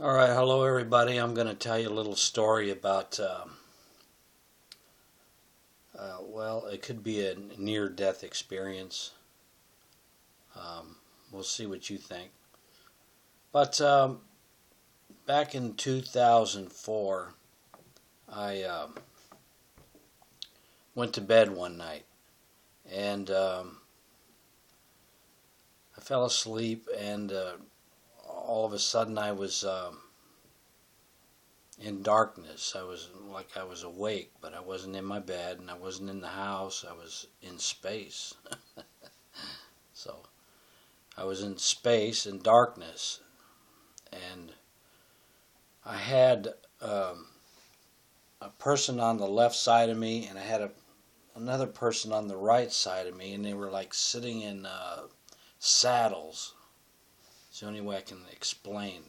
All right, hello everybody. I'm going to tell you a little story about, well, it could be a near-death experience. We'll see what you think. But back in 2004, I went to bed one night and I fell asleep, and all of a sudden I was in darkness. I was awake, but I wasn't in my bed and I wasn't in the house. I was in space. So I was in space in darkness, and I had a person on the left side of me, and I had another person on the right side of me, and they were like sitting in saddles. It's the only way I can explain.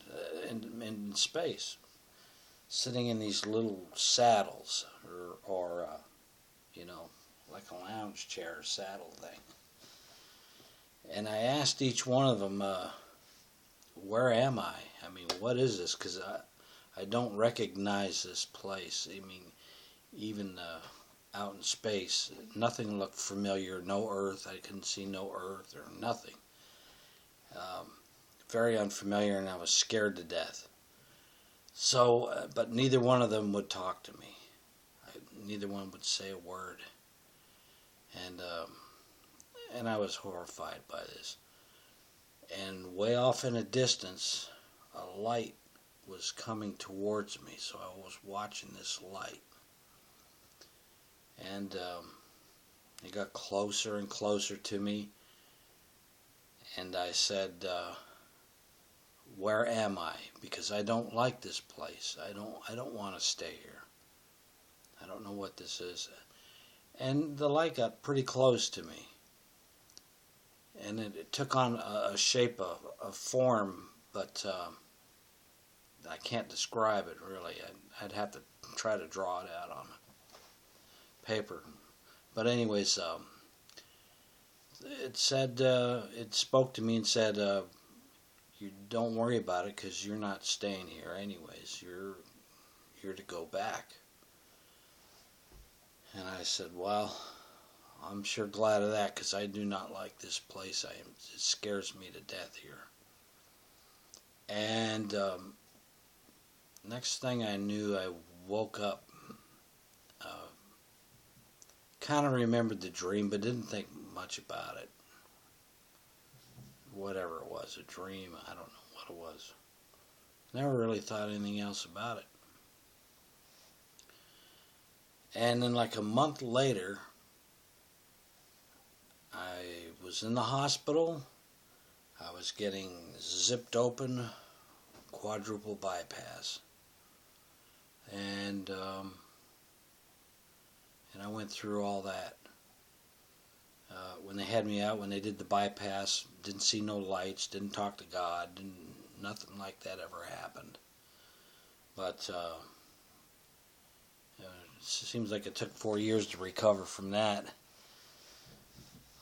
In space, sitting in these little saddles, or like a lounge chair saddle thing. And I asked each one of them, where am I? I mean, what is this? Because I don't recognize this place. I mean, even out in space, nothing looked familiar. No Earth. I couldn't see no Earth or nothing. Very unfamiliar, and I was scared to death. So, but neither one of them would talk to me. Neither one would say a word. And I was horrified by this. And way off in a distance, a light was coming towards me, so I was watching this light. And it got closer and closer to me, and I said, where am I? Because I don't like this place. I don't want to stay here. I don't know what this is. And the light got pretty close to me, and it took on a shape, a form, but I can't describe it really. I'd have to try to draw it out on paper. But anyways, it said, it spoke to me and said, you don't worry about it, because you're not staying here anyways. You're to go back. And I said, well, I'm sure glad of that, because I do not like this place. It scares me to death here. And next thing I knew, I woke up. Kind of remembered the dream, but didn't think much about it. Whatever it was, a dream, I don't know what it was. Never really thought anything else about it. And then like a month later, I was in the hospital. I was getting zipped open, quadruple bypass. And I went through all that. When they had me out, when they did the bypass, didn't see no lights, didn't talk to God, nothing like that ever happened. But it seems like it took 4 years to recover from that.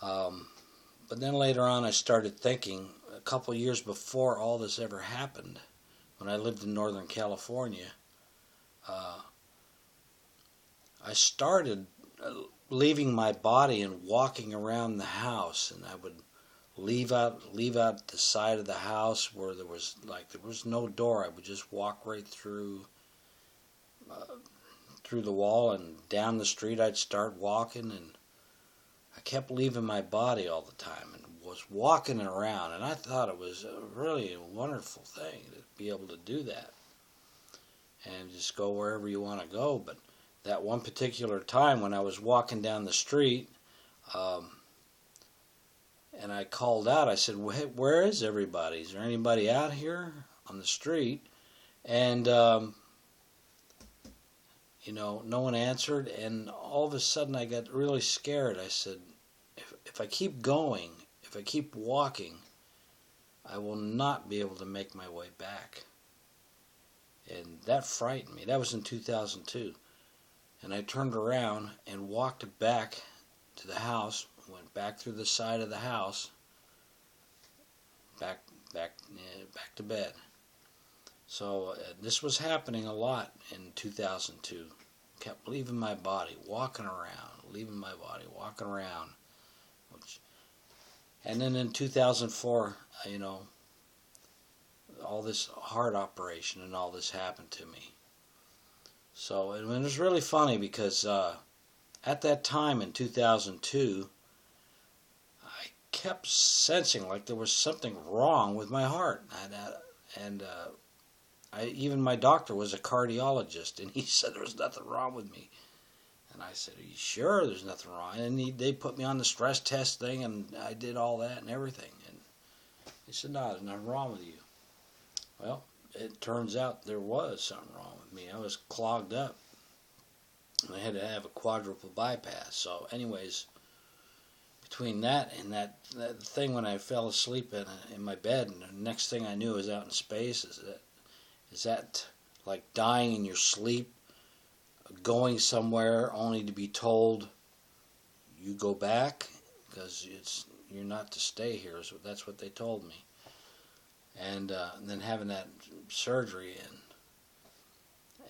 But then later on, I started thinking, a couple years before all this ever happened, when I lived in Northern California, I started leaving my body and walking around the house, and I would leave out the side of the house where there was no door. I would just walk right through the wall, and down the street I'd start walking, and I kept leaving my body all the time and was walking around, and I thought it was really a wonderful thing to be able to do that and just go wherever you want to go. But that one particular time when I was walking down the street, and I called out, I said, where is everybody? Is there anybody out here on the street? And no one answered, and all of a sudden I got really scared. I said, if I keep going, if I keep walking, I will not be able to make my way back. And that frightened me. That was in 2002. And I turned around and walked back to the house, went back through the side of the house, back to bed. So this was happening a lot in 2002. Kept leaving my body, walking around, leaving my body, walking around. And then in 2004, all this heart operation and all this happened to me. So it was really funny because at that time in 2002, I kept sensing like there was something wrong with my heart. And even my doctor was a cardiologist, and he said there was nothing wrong with me. And I said, "Are you sure there's nothing wrong?" And they put me on the stress test thing, and I did all that and everything. And he said, "No, there's nothing wrong with you." Well, it turns out there was something wrong with me. I was clogged up. I had to have a quadruple bypass. So anyways, between that and that thing when I fell asleep in my bed, and the next thing I knew I was out in space, is that like dying in your sleep, going somewhere only to be told you go back because you're not to stay here. So that's what they told me. And then having that surgery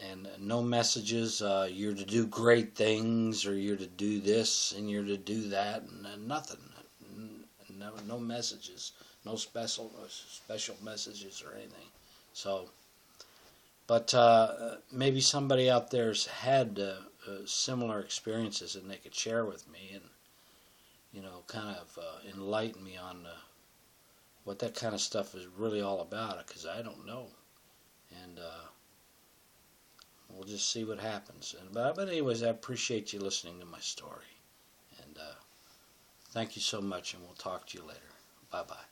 and no messages, you're to do great things, or you're to do this and you're to do that, and nothing. No messages, no special messages or anything. So, but maybe somebody out there's had similar experiences and they could share with me and kind of enlighten me on what that kind of stuff is really all about, because I don't know. And we'll just see what happens. But anyways, I appreciate you listening to my story. And thank you so much, and we'll talk to you later. Bye-bye.